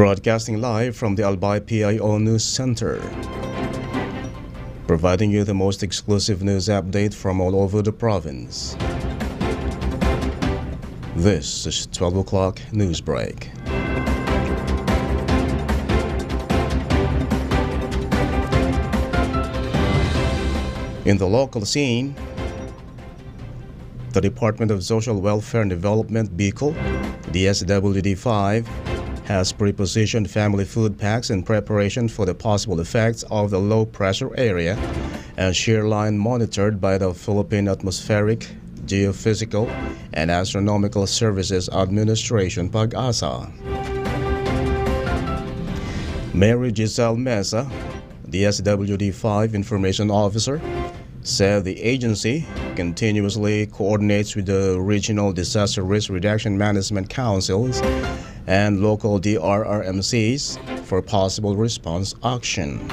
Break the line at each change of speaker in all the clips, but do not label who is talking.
Broadcasting live from the Albay Pio News Center, providing you the most exclusive news update from all over the province. This is 12 o'clock Newsbreak. In the local scene, the Department of Social Welfare and Development, Bicol, DSWD-5, has pre-positioned family food packs in preparation for the possible effects of the low-pressure area and shear line monitored by the Philippine Atmospheric, Geophysical, and Astronomical Services Administration, PAG-ASA. Mary Giselle Mesa, DSWD-5 Information Officer, said the agency continuously coordinates with the regional disaster risk reduction management councils and local DRRMCs for possible response action.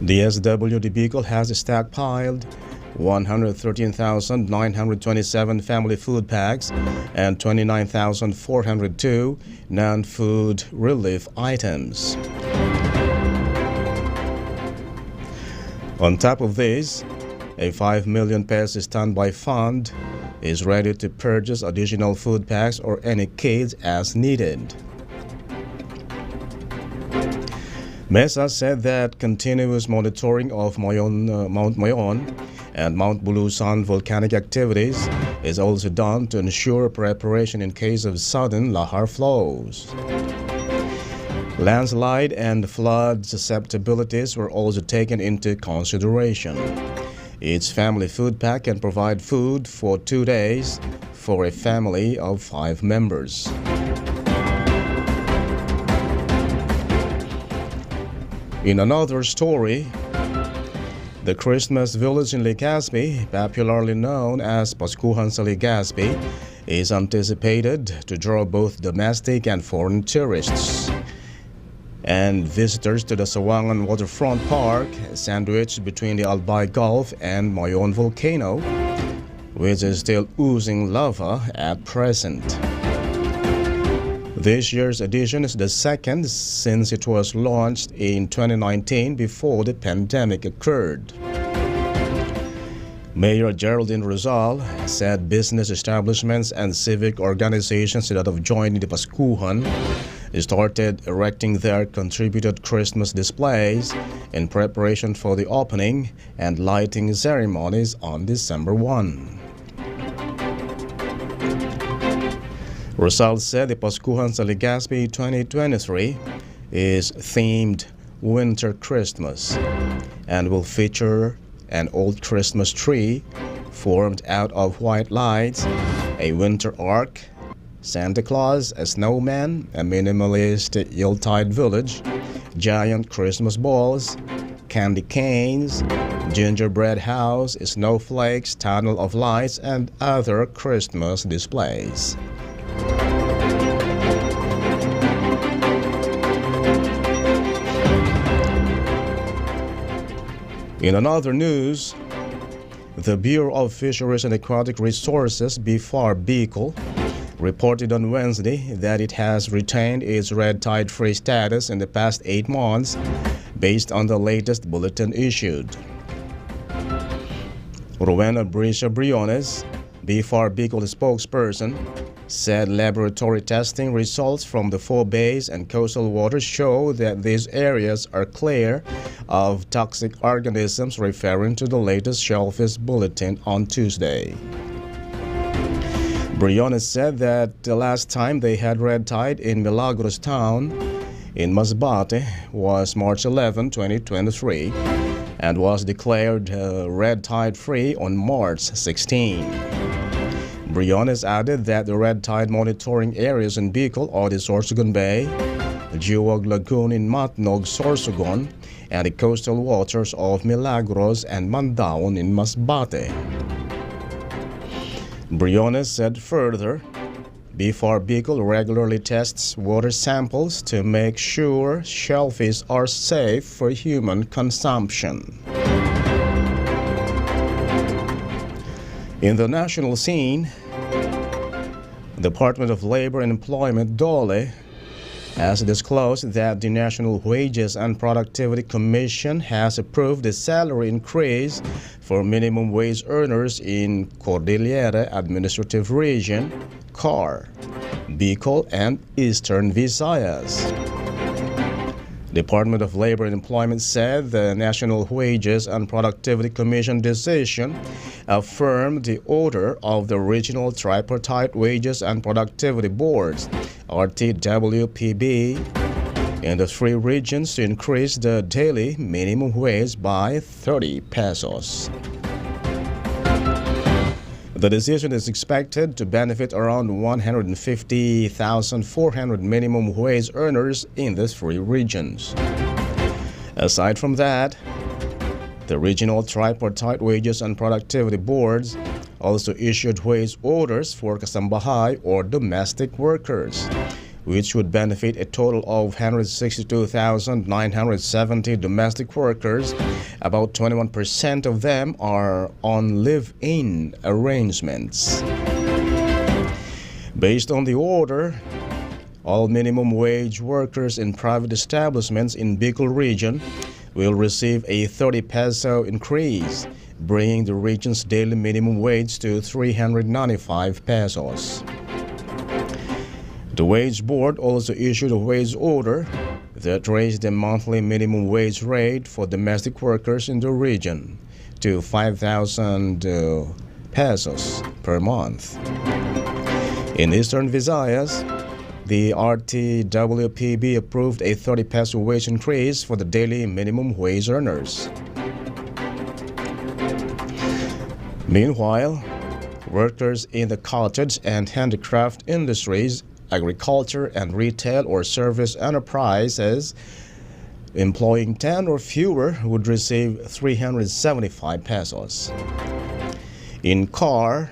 The SWD Bicol has stockpiled 113,927 family food packs and 29,402 non-food relief items. On top of this, a 5 million pesos standby fund is ready to purchase additional food packs or any kits as needed. Mesa said that continuous monitoring of Mount Mayon and Mount Bulusan volcanic activities is also done to ensure preparation in case of sudden lahar flows. Landslide and flood susceptibilities were also taken into consideration. Each family food pack can provide food for 2 days for a family of 5 members. In another story, the Christmas village in Legazpi, popularly known as Paskuhan sa Legazpi, is anticipated to draw both domestic and foreign tourists and visitors to the Sawangan Waterfront Park, sandwiched between the Albay Gulf and Mayon volcano, which is still oozing lava at present. This year's edition is the second since it was launched in 2019 before the pandemic occurred. Mayor Geraldine Rizal said business establishments and civic organizations that have joined the Paskuhan started erecting their contributed Christmas displays in preparation for the opening and lighting ceremonies on December 1. Rizal said the Paskuhan sa Legazpi 2023 is themed Winter Christmas and will feature an old Christmas tree formed out of white lights, a winter ark, Santa Claus, a snowman, a minimalist Yuletide village, giant Christmas balls, candy canes, gingerbread house, snowflakes, tunnel of lights, and other Christmas displays. In another news, the Bureau of Fisheries and Aquatic Resources, BFAR Bicol, reported on Wednesday that it has retained its red tide free status in the past 8 months based on the latest bulletin issued. Rowena Brisha Briones, BFAR Bicol spokesperson, said laboratory testing results from the 4 bays and coastal waters show that these areas are clear of toxic organisms, referring to the latest shellfish bulletin on Tuesday. Briones said that the last time they had red tide in Milagros town in Masbate was March 11, 2023, and was declared red tide free on March 16. Briones added that the red tide monitoring areas in Bicol are the Sorsogon Bay, Jiwag Lagoon in Matnog, Sorsogon, and the coastal waters of Milagros and Mandaon in Masbate. Briones said further, BFAR Bicol regularly tests water samples to make sure shellfish are safe for human consumption. In the national scene, Department of Labor and Employment, DOLE, has disclosed that the National Wages and Productivity Commission has approved the salary increase for minimum wage earners in Cordillera Administrative Region, CAR, Bicol, and Eastern Visayas. Department of Labor and Employment said the National Wages and Productivity Commission decision affirmed the order of the Regional Tripartite Wages and Productivity Boards, RTWPB, in the three regions to increase the daily minimum wage by 30 pesos. The decision is expected to benefit around 150,400 minimum wage earners in the three regions. Aside from that, the Regional Tripartite Wages and Productivity Boards also issued wage orders for kasambahay or domestic workers, which would benefit a total of 162,970 domestic workers. About 21% of them are on live-in arrangements. Based on the order, all minimum wage workers in private establishments in Bicol region will receive a 30 peso increase, bringing the region's daily minimum wage to 395 pesos. The Wage Board also issued a wage order that raised the monthly minimum wage rate for domestic workers in the region to 5,000 pesos per month. In Eastern Visayas, the RTWPB approved a 30 peso wage increase for the daily minimum wage earners. Meanwhile, workers in the cottage and handicraft industries, agriculture and retail or service enterprises employing 10 or fewer would receive 375 pesos. In CAR,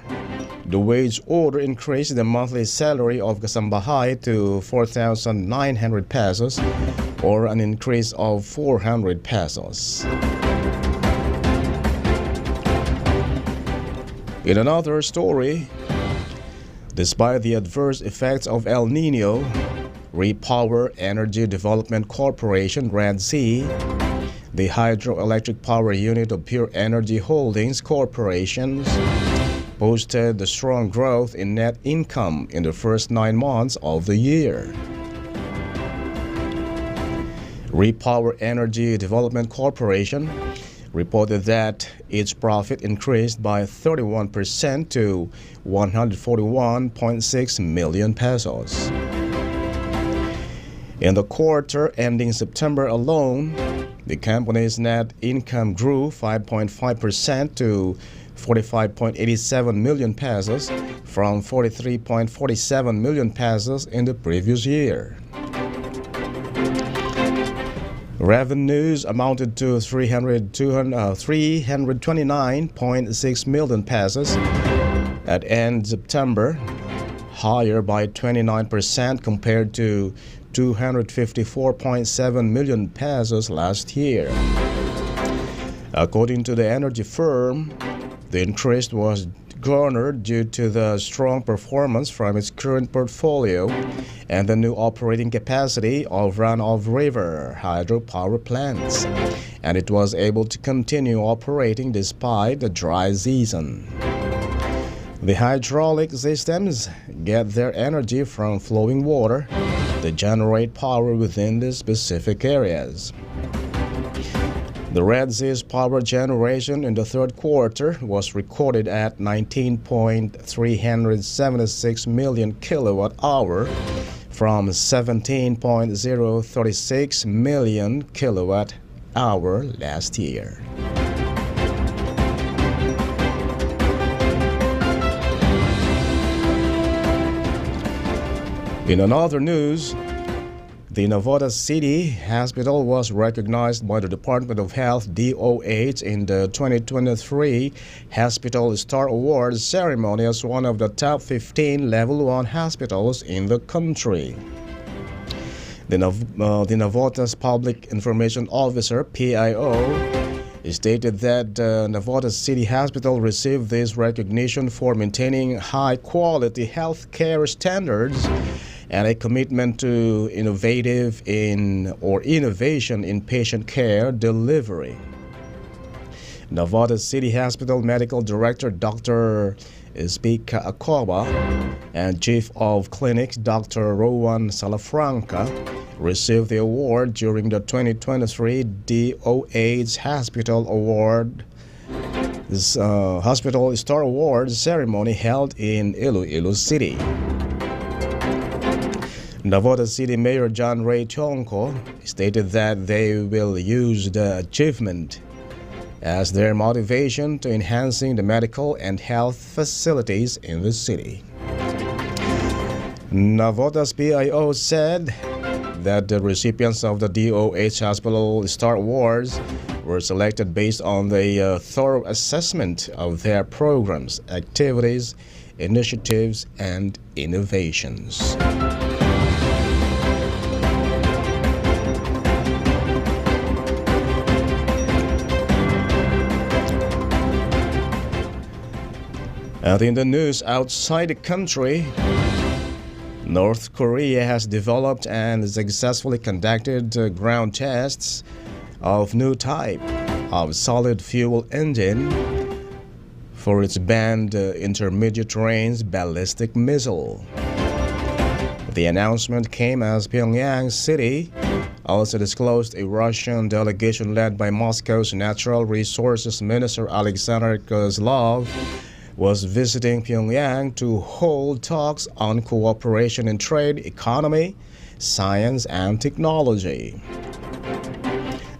the wage order increased the monthly salary of kasambahay to 4,900 pesos, or an increase of 400 pesos. In another story, despite the adverse effects of El Nino, Repower Energy Development Corporation, REDC, the hydroelectric power unit of Pure Energy Holdings Corporations, posted the strong growth in net income in the first 9 months of the year. Repower Energy Development Corporation reported that its profit increased by 31% to 141.6 million pesos. In the quarter ending September alone, the company's net income grew 5.5% to 45.87 million pesos from 43.47 million pesos in the previous year. Revenues amounted to 329.6 million pesos at end September, higher by 29% compared to 254.7 million pesos last year. According to the energy firm, the increase was garnered due to the strong performance from its current portfolio and the new operating capacity of run-of-river hydropower plants, and it was able to continue operating despite the dry season. The hydraulic systems get their energy from flowing water that generate power within the specific areas. The Red Sea's power generation in the third quarter was recorded at 19.376 million kilowatt-hour from 17.036 million kilowatt-hour last year. In another news, the Navotas City Hospital was recognized by the Department of Health DOH in the 2023 Hospital Star Awards ceremony as one of the top 15 Level 1 hospitals in the country. The Navotas Public Information Officer, PIO, It stated that Nevada City Hospital received this recognition for maintaining high-quality health care standards and a commitment to innovation in patient care delivery. Nevada City Hospital Medical Director Dr. Speaker Akoba and Chief of Clinics Dr. Rowan Salafranca received the award during the 2023 DOH Hospital Award Hospital Star Awards ceremony held in Iloilo City. Nevada City Mayor John Ray Tionko stated that they will use the achievement as their motivation to enhancing the medical and health facilities in the city. Nevada's PIO said that the recipients of the DOH Hospital Star Awards were selected based on the thorough assessment of their programs, activities, initiatives, and innovations. And in the news outside the country, North Korea has developed and successfully conducted ground tests of new type of solid fuel engine for its banned intermediate range ballistic missile. The announcement came as Pyongyang City also disclosed a Russian delegation led by Moscow's Natural Resources Minister Alexander Kozlov was visiting Pyongyang to hold talks on cooperation in trade, economy, science, and technology.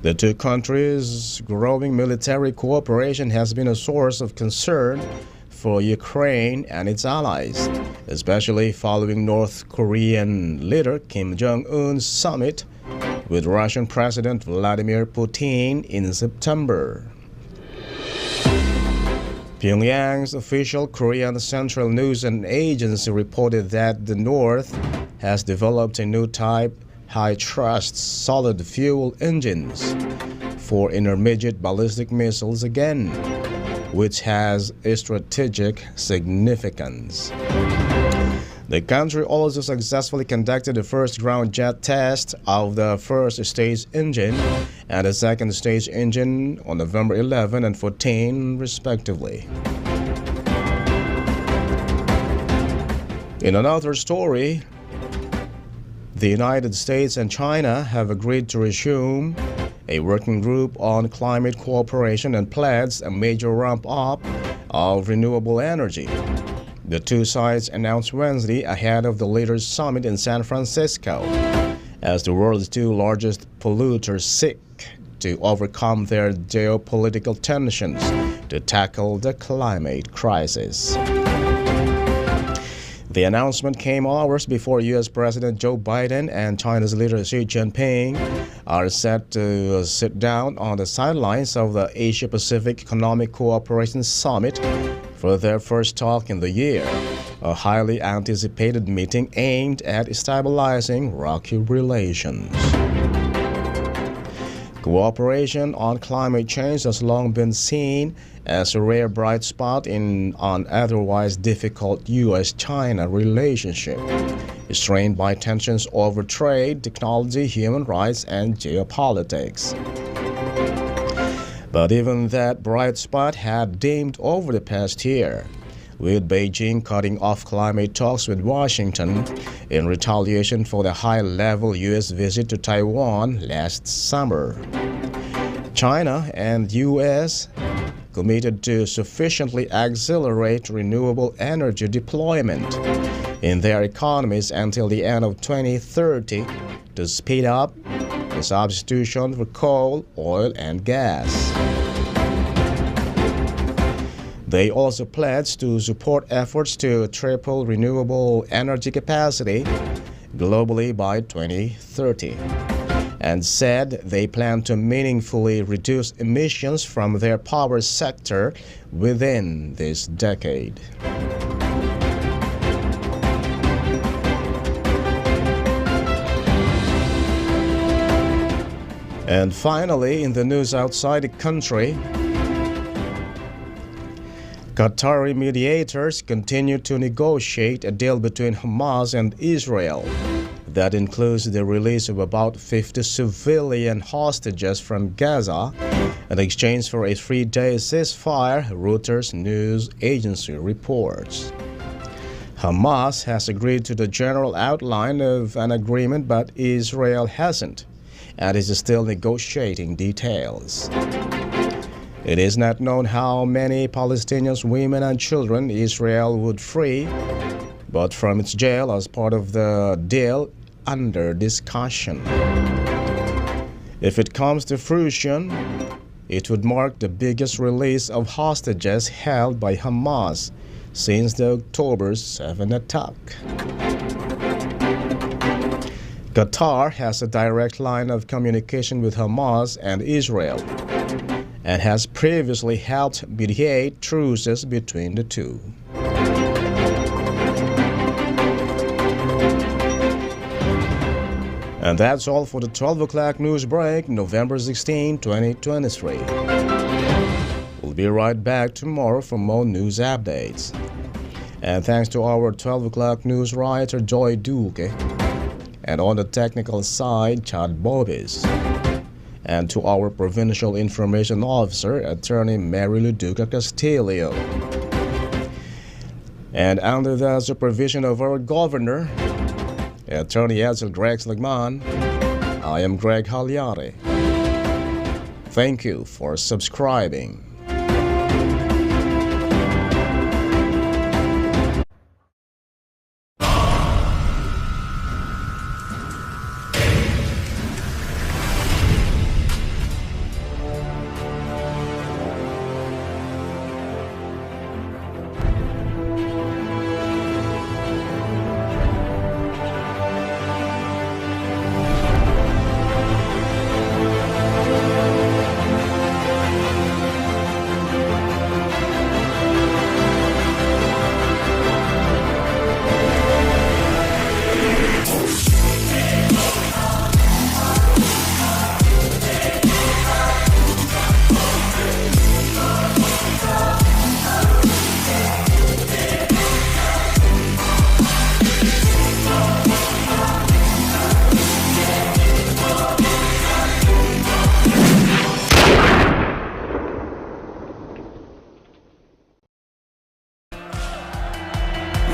The two countries' growing military cooperation has been a source of concern for Ukraine and its allies, especially following North Korean leader Kim Jong-un's summit with Russian President Vladimir Putin in September. Pyongyang's official Korean Central News Agency reported that the North has developed a new type high-thrust solid fuel engines for intermediate ballistic missiles again, which has a strategic significance. The country also successfully conducted the first ground jet test of the first stage engine and the second stage engine on November 11 and 14, respectively. In another story, the United States and China have agreed to resume a working group on climate cooperation and pledged a major ramp-up of renewable energy. The two sides announced Wednesday ahead of the leaders' summit in San Francisco as the world's two largest polluters seek to overcome their geopolitical tensions to tackle the climate crisis. The announcement came hours before U.S. President Joe Biden and China's leader Xi Jinping are set to sit down on the sidelines of the Asia-Pacific Economic Cooperation Summit for their first talk in the year, a highly anticipated meeting aimed at stabilizing rocky relations. Cooperation on climate change has long been seen as a rare bright spot in an otherwise difficult U.S.-China relationship, strained by tensions over trade, technology, human rights, and geopolitics. But even that bright spot had dimmed over the past year, with Beijing cutting off climate talks with Washington in retaliation for the high-level U.S. visit to Taiwan last summer. China and U.S. committed to sufficiently accelerate renewable energy deployment in their economies until the end of 2030 to speed up the substitution for coal, oil, and gas. They also pledged to support efforts to triple renewable energy capacity globally by 2030 and said they plan to meaningfully reduce emissions from their power sector within this decade. And finally, in the news outside the country, Qatari mediators continue to negotiate a deal between Hamas and Israel that includes the release of about 50 civilian hostages from Gaza in exchange for a 3-day ceasefire, Reuters news agency reports. Hamas has agreed to the general outline of an agreement, but Israel hasn't, and is still negotiating details. It is not known how many Palestinians, women and children Israel would free, but from its jail as part of the deal under discussion. If it comes to fruition, it would mark the biggest release of hostages held by Hamas since the October 7 attack. Qatar has a direct line of communication with Hamas and Israel, and has previously helped mediate truces between the two. And that's all for the 12 o'clock news break, November 16, 2023. We'll be right back tomorrow for more news updates. And thanks to our 12 o'clock news writer, Joy Duque, and on the technical side, Chad Bobis, and to our Provincial Information Officer, Attorney Mary Luduca Castillo. And under the supervision of our Governor, Attorney Edsel Greg Slagman, I am Greg HALLARE. Thank you for subscribing.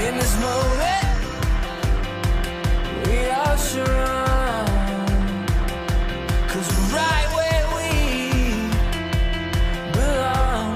In this moment, we all should run, 'cause we're right where we belong.